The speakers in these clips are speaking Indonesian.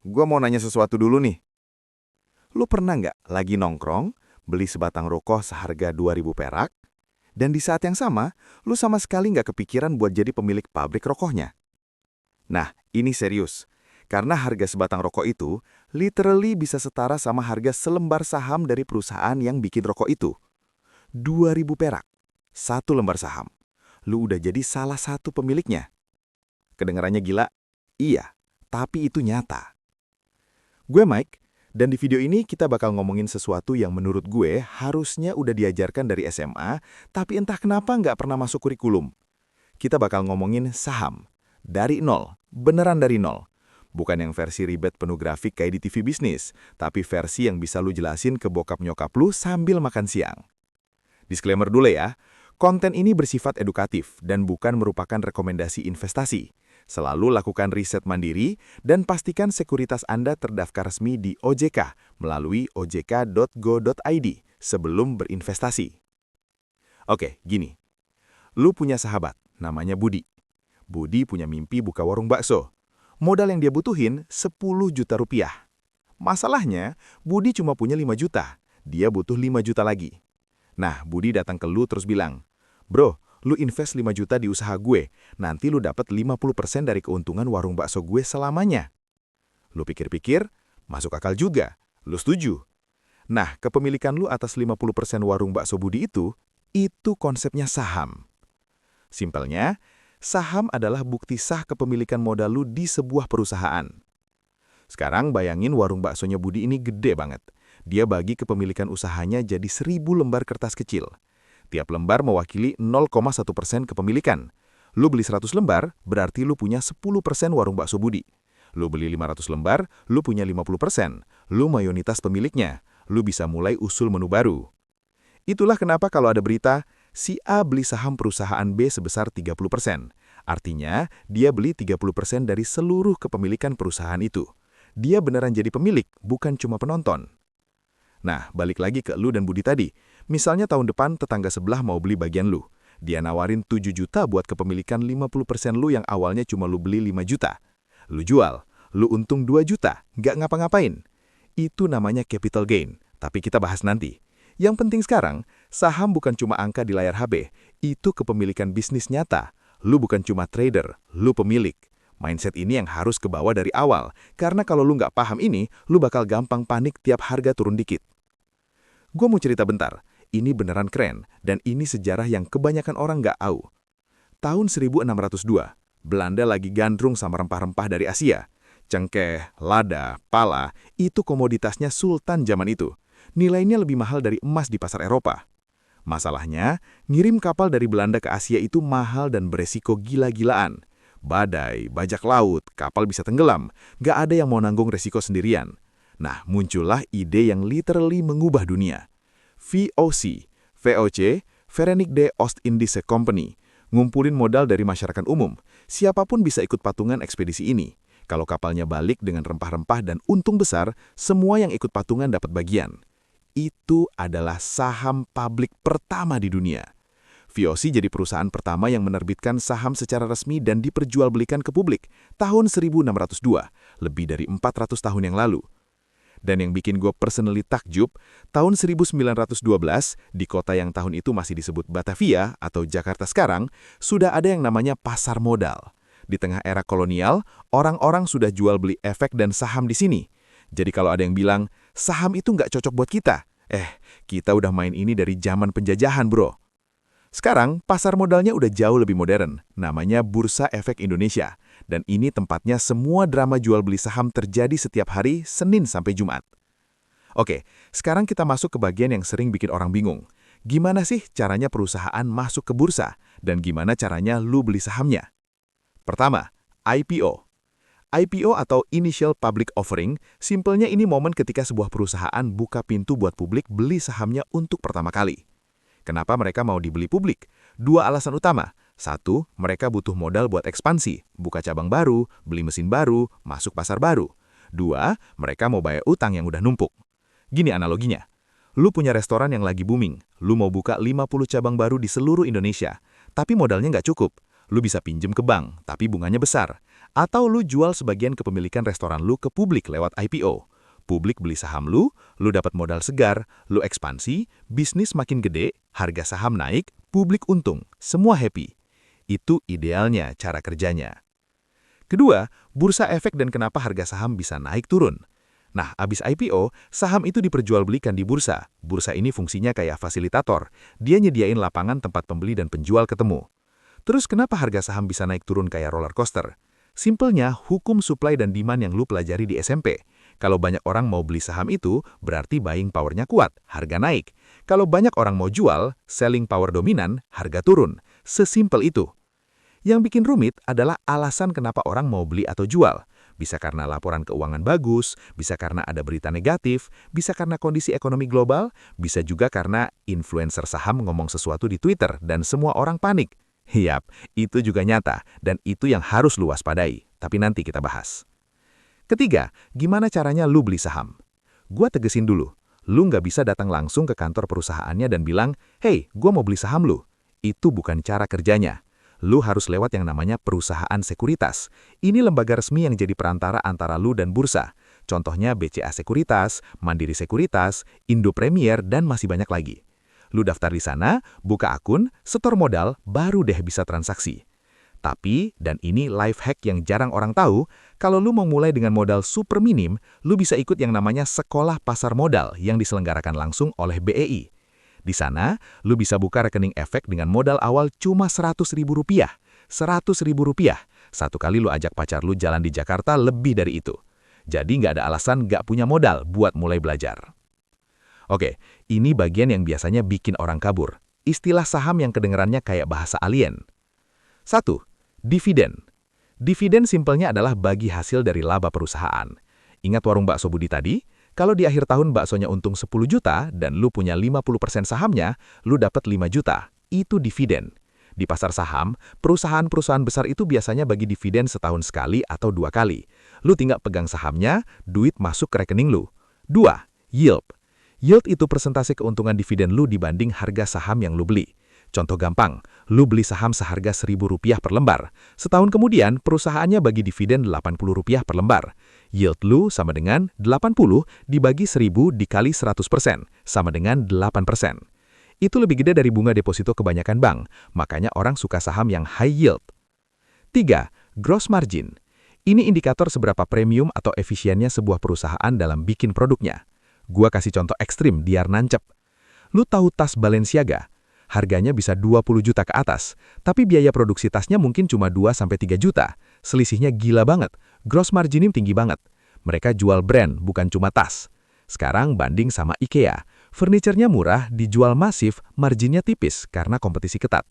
Gua mau nanya sesuatu dulu nih. Lu pernah nggak lagi nongkrong, beli sebatang rokok seharga 2.000 perak, dan di saat yang sama, lu sama sekali nggak kepikiran buat jadi pemilik pabrik rokoknya? Nah, ini serius. Karena harga sebatang rokok itu literally bisa setara sama harga selembar saham dari perusahaan yang bikin rokok itu. 2.000 perak. Satu lembar saham. Lu udah jadi salah satu pemiliknya. Kedengarannya gila? Iya, tapi itu nyata. Gue Mike, dan di video ini kita bakal ngomongin sesuatu yang menurut gue harusnya udah diajarkan dari SMA, tapi entah kenapa nggak pernah masuk kurikulum. Kita bakal ngomongin saham. Dari nol, beneran dari nol. Bukan yang versi ribet penuh grafik kayak di TV bisnis, tapi versi yang bisa lu jelasin ke bokap nyokap lu sambil makan siang. Disclaimer dulu ya, konten ini bersifat edukatif dan bukan merupakan rekomendasi investasi. Selalu lakukan riset mandiri dan pastikan sekuritas Anda terdaftar resmi di OJK melalui ojk.go.id sebelum berinvestasi. Oke, gini. Lu punya sahabat, namanya Budi. Budi punya mimpi buka warung bakso. Modal yang dia butuhin 10 juta rupiah. Masalahnya, Budi cuma punya 5 juta. Dia butuh 5 juta lagi. Nah, Budi datang ke lu terus bilang, "Bro, lu invest 5 juta di usaha gue, nanti lu dapat 50% dari keuntungan warung bakso gue selamanya." Lu pikir-pikir, masuk akal juga. Lu setuju. Nah, kepemilikan lu atas 50% warung bakso Budi itu konsepnya saham. Simpelnya, saham adalah bukti sah kepemilikan modal lu di sebuah perusahaan. Sekarang bayangin warung baksonya Budi ini gede banget. Dia bagi kepemilikan usahanya jadi 1.000 lembar kertas kecil. Tiap lembar mewakili 0,1% kepemilikan. Lu beli 100 lembar, berarti lu punya 10% warung bakso Budi. Lu beli 500 lembar, lu punya 50%. Lu mayoritas pemiliknya. Lu bisa mulai usul menu baru. Itulah kenapa kalau ada berita, si A beli saham perusahaan B sebesar 30%. Artinya, dia beli 30% dari seluruh kepemilikan perusahaan itu. Dia beneran jadi pemilik, bukan cuma penonton. Nah, balik lagi ke lu dan Budi tadi. Misalnya tahun depan tetangga sebelah mau beli bagian lu. Dia nawarin 7 juta buat kepemilikan 50% lu yang awalnya cuma lu beli 5 juta. Lu jual, lu untung 2 juta, nggak ngapa-ngapain. Itu namanya capital gain, tapi kita bahas nanti. Yang penting sekarang, saham bukan cuma angka di layar HP, itu kepemilikan bisnis nyata. Lu bukan cuma trader, lu pemilik. Mindset ini yang harus kebawa dari awal, karena kalau lu nggak paham ini, lu bakal gampang panik tiap harga turun dikit. Gue mau cerita bentar, ini beneran keren, dan ini sejarah yang kebanyakan orang nggak tahu. Tahun 1602, Belanda lagi gandrung sama rempah-rempah dari Asia. Cengkeh, lada, pala, itu komoditasnya sultan zaman itu. Nilainya lebih mahal dari emas di pasar Eropa. Masalahnya, ngirim kapal dari Belanda ke Asia itu mahal dan beresiko gila-gilaan. Badai, bajak laut, kapal bisa tenggelam, nggak ada yang mau nanggung resiko sendirian. Nah, muncullah ide yang literally mengubah dunia. VOC, Verenigde de Oost-Indische Compagnie, ngumpulin modal dari masyarakat umum. Siapapun bisa ikut patungan ekspedisi ini. Kalau kapalnya balik dengan rempah-rempah dan untung besar, semua yang ikut patungan dapat bagian. Itu adalah saham publik pertama di dunia. VOC jadi perusahaan pertama yang menerbitkan saham secara resmi dan diperjualbelikan ke publik tahun 1602, lebih dari 400 tahun yang lalu. Dan yang bikin gue personally takjub, tahun 1912, di kota yang tahun itu masih disebut Batavia atau Jakarta sekarang, sudah ada yang namanya pasar modal. Di tengah era kolonial, orang-orang sudah jual beli efek dan saham di sini. Jadi kalau ada yang bilang, saham itu nggak cocok buat kita. Kita udah main ini dari zaman penjajahan, bro. Sekarang, pasar modalnya udah jauh lebih modern, namanya Bursa Efek Indonesia. Dan ini tempatnya semua drama jual beli saham terjadi setiap hari, Senin sampai Jumat. Oke, sekarang kita masuk ke bagian yang sering bikin orang bingung. Gimana sih caranya perusahaan masuk ke bursa? Dan gimana caranya lu beli sahamnya? Pertama, IPO. IPO atau Initial Public Offering, simpelnya ini momen ketika sebuah perusahaan buka pintu buat publik beli sahamnya untuk pertama kali. Kenapa mereka mau dibeli publik? Dua alasan utama. Satu, mereka butuh modal buat ekspansi, buka cabang baru, beli mesin baru, masuk pasar baru. Dua, mereka mau bayar utang yang udah numpuk. Gini analoginya. Lu punya restoran yang lagi booming, lu mau buka 50 cabang baru di seluruh Indonesia, tapi modalnya nggak cukup. Lu bisa pinjem ke bank, tapi bunganya besar. Atau lu jual sebagian kepemilikan restoran lu ke publik lewat IPO. Publik beli saham lu dapat modal segar, lu ekspansi, bisnis makin gede, harga saham naik, publik untung, semua happy. Itu idealnya cara kerjanya. Kedua, bursa efek dan kenapa harga saham bisa naik turun. Nah, abis IPO, saham itu diperjualbelikan di bursa. Bursa ini fungsinya kayak fasilitator. Dia nyediain lapangan tempat pembeli dan penjual ketemu. Terus kenapa harga saham bisa naik turun kayak roller coaster? Simpelnya, hukum supply dan demand yang lu pelajari di SMP. Kalau banyak orang mau beli saham itu, berarti buying power-nya kuat, harga naik. Kalau banyak orang mau jual, selling power dominan, harga turun. Sesimpel itu. Yang bikin rumit adalah alasan kenapa orang mau beli atau jual. Bisa karena laporan keuangan bagus, bisa karena ada berita negatif, bisa karena kondisi ekonomi global, bisa juga karena influencer saham ngomong sesuatu di Twitter dan semua orang panik. Yap, itu juga nyata, dan itu yang harus lu waspadai. Tapi nanti kita bahas. Ketiga, gimana caranya lu beli saham? Gua tegesin dulu, lu nggak bisa datang langsung ke kantor perusahaannya dan bilang, "Hey, gua mau beli saham lu." Itu bukan cara kerjanya. Lu harus lewat yang namanya perusahaan sekuritas. Ini lembaga resmi yang jadi perantara antara lu dan bursa. Contohnya BCA Sekuritas, Mandiri Sekuritas, Indo Premier, dan masih banyak lagi. Lu daftar di sana, buka akun, setor modal, baru deh bisa transaksi. Tapi, dan ini life hack yang jarang orang tahu, kalau lu mau mulai dengan modal super minim, lu bisa ikut yang namanya Sekolah Pasar Modal yang diselenggarakan langsung oleh BEI. Di sana, lu bisa buka rekening efek dengan modal awal cuma Rp100.000. Rp100.000. Satu kali lu ajak pacar lu jalan di Jakarta lebih dari itu. Jadi nggak ada alasan nggak punya modal buat mulai belajar. Oke, ini bagian yang biasanya bikin orang kabur. Istilah saham yang kedengerannya kayak bahasa alien. 1. Dividen. Dividen simpelnya adalah bagi hasil dari laba perusahaan. Ingat warung bakso Budi tadi? Kalau di akhir tahun baksonya untung 10 juta dan lu punya 50% sahamnya, lu dapat 5 juta. Itu dividen. Di pasar saham, perusahaan-perusahaan besar itu biasanya bagi dividen setahun sekali atau 2 kali. Lu tinggal pegang sahamnya, duit masuk ke rekening lu. 2. Yield. Yield itu persentase keuntungan dividen lu dibanding harga saham yang lu beli. Contoh gampang, lu beli saham seharga Rp1.000 per lembar. Setahun kemudian, perusahaannya bagi dividen Rp80 per lembar. Yield lu sama dengan 80 dibagi 1000 dikali 100%, sama dengan 8%. Itu lebih gede dari bunga deposito kebanyakan bank, makanya orang suka saham yang high yield. 3. Gross margin. Ini indikator seberapa premium atau efisiennya sebuah perusahaan dalam bikin produknya. Gua kasih contoh ekstrim biar nancep. Lu tahu tas Balenciaga? Harganya bisa 20 juta ke atas, tapi biaya produksi tasnya mungkin cuma 2-3 juta. Selisihnya gila banget, gross marginnya tinggi banget. Mereka jual brand, bukan cuma tas. Sekarang banding sama IKEA. Furniturnya murah, dijual masif, marginnya tipis karena kompetisi ketat.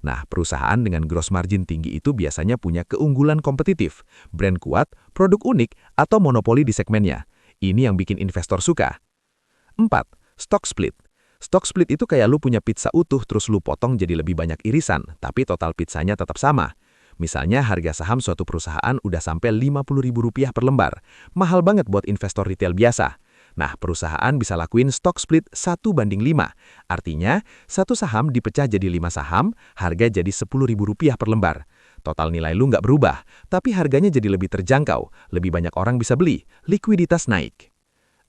Nah, perusahaan dengan gross margin tinggi itu biasanya punya keunggulan kompetitif, brand kuat, produk unik, atau monopoli di segmennya. Ini yang bikin investor suka. 4. Stock split. Stock split itu kayak lu punya pizza utuh terus lu potong jadi lebih banyak irisan, tapi total pizzanya tetap sama. Misalnya harga saham suatu perusahaan udah sampai Rp50.000 per lembar. Mahal banget buat investor retail biasa. Nah, perusahaan bisa lakuin stock split 1:5. Artinya, satu saham dipecah jadi 5 saham, harga jadi Rp10.000 per lembar. Total nilai lu nggak berubah, tapi harganya jadi lebih terjangkau, lebih banyak orang bisa beli, likuiditas naik.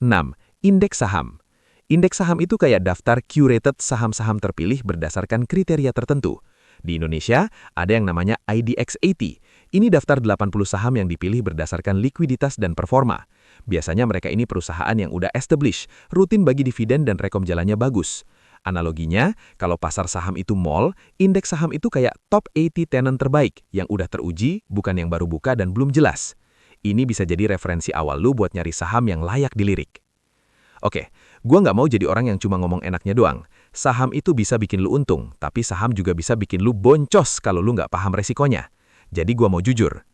6. Indeks saham. Indeks saham itu kayak daftar curated saham-saham terpilih berdasarkan kriteria tertentu. Di Indonesia, ada yang namanya IDX 80. Ini daftar 80 saham yang dipilih berdasarkan likuiditas dan performa. Biasanya mereka ini perusahaan yang udah established, rutin bagi dividen dan rekom jalannya bagus. Analoginya, kalau pasar saham itu mall, indeks saham itu kayak top 80 tenant terbaik yang udah teruji, bukan yang baru buka dan belum jelas. Ini bisa jadi referensi awal lu buat nyari saham yang layak dilirik. Oke, gua nggak mau jadi orang yang cuma ngomong enaknya doang. Saham itu bisa bikin lu untung, tapi saham juga bisa bikin lu boncos kalau lu nggak paham resikonya. Jadi gua mau jujur.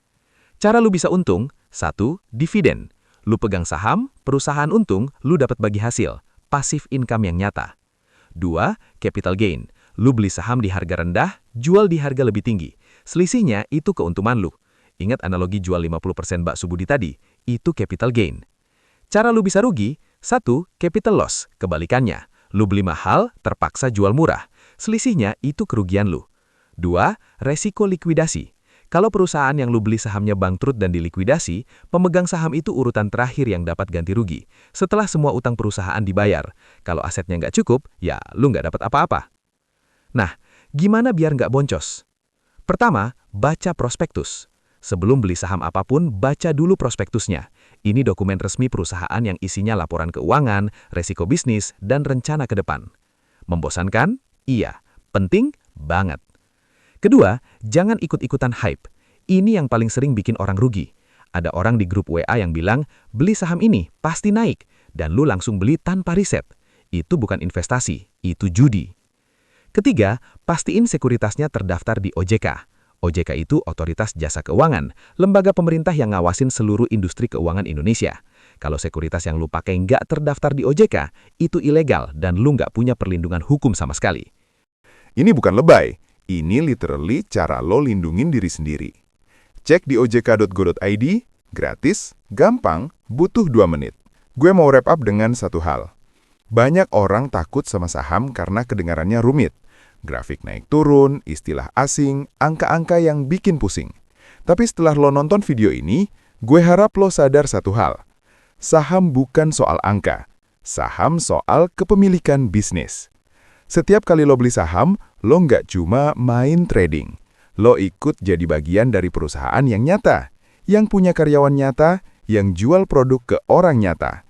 Cara lu bisa untung, 1. Dividen. Lu pegang saham, perusahaan untung, lu dapat bagi hasil, passive income yang nyata. 2. Capital gain. Lu beli saham di harga rendah, jual di harga lebih tinggi. Selisihnya itu keuntungan lu. Ingat analogi jual 50% bakso Budi tadi, itu capital gain. Cara lu bisa rugi, 1. Capital loss, kebalikannya. Lu beli mahal, terpaksa jual murah. Selisihnya itu kerugian lu. 2. Resiko likuidasi. Kalau perusahaan yang lu beli sahamnya bangkrut dan dilikuidasi, pemegang saham itu urutan terakhir yang dapat ganti rugi. Setelah semua utang perusahaan dibayar, kalau asetnya nggak cukup, ya lu nggak dapat apa-apa. Nah, gimana biar nggak boncos? Pertama, baca prospektus. Sebelum beli saham apapun, baca dulu prospektusnya. Ini dokumen resmi perusahaan yang isinya laporan keuangan, resiko bisnis, dan rencana ke depan. Membosankan? Iya. Penting? Banget. Kedua, jangan ikut-ikutan hype. Ini yang paling sering bikin orang rugi. Ada orang di grup WA yang bilang, beli saham ini, pasti naik. Dan lu langsung beli tanpa riset. Itu bukan investasi, itu judi. Ketiga, pastiin sekuritasnya terdaftar di OJK. OJK itu Otoritas Jasa Keuangan, lembaga pemerintah yang ngawasin seluruh industri keuangan Indonesia. Kalau sekuritas yang lu pakai nggak terdaftar di OJK, itu ilegal dan lu nggak punya perlindungan hukum sama sekali. Ini bukan lebay. Ini literally cara lo lindungin diri sendiri. Cek di ojk.go.id, gratis, gampang, butuh 2 menit. Gue mau wrap up dengan satu hal. Banyak orang takut sama saham karena kedengarannya rumit. Grafik naik turun, istilah asing, angka-angka yang bikin pusing. Tapi setelah lo nonton video ini, gue harap lo sadar satu hal. Saham bukan soal angka. Saham soal kepemilikan bisnis. Setiap kali lo beli saham, lo nggak cuma main trading. Lo ikut jadi bagian dari perusahaan yang nyata, yang punya karyawan nyata, yang jual produk ke orang nyata.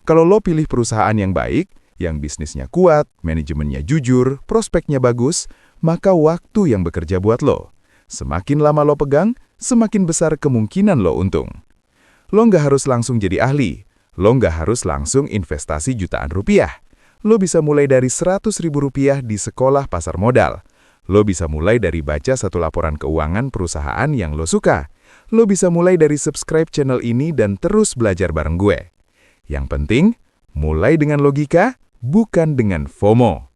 Kalau lo pilih perusahaan yang baik, yang bisnisnya kuat, manajemennya jujur, prospeknya bagus, maka waktu yang bekerja buat lo. Semakin lama lo pegang, semakin besar kemungkinan lo untung. Lo nggak harus langsung jadi ahli. Lo nggak harus langsung investasi jutaan rupiah. Lo bisa mulai dari Rp100.000 di sekolah pasar modal. Lo bisa mulai dari baca satu laporan keuangan perusahaan yang lo suka. Lo bisa mulai dari subscribe channel ini dan terus belajar bareng gue. Yang penting, mulai dengan logika, bukan dengan FOMO.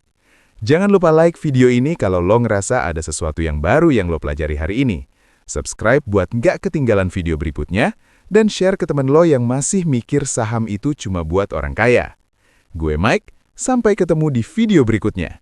Jangan lupa like video ini kalau lo ngerasa ada sesuatu yang baru yang lo pelajari hari ini. Subscribe buat nggak ketinggalan video berikutnya, dan share ke teman lo yang masih mikir saham itu cuma buat orang kaya. Gue Mike, sampai ketemu di video berikutnya.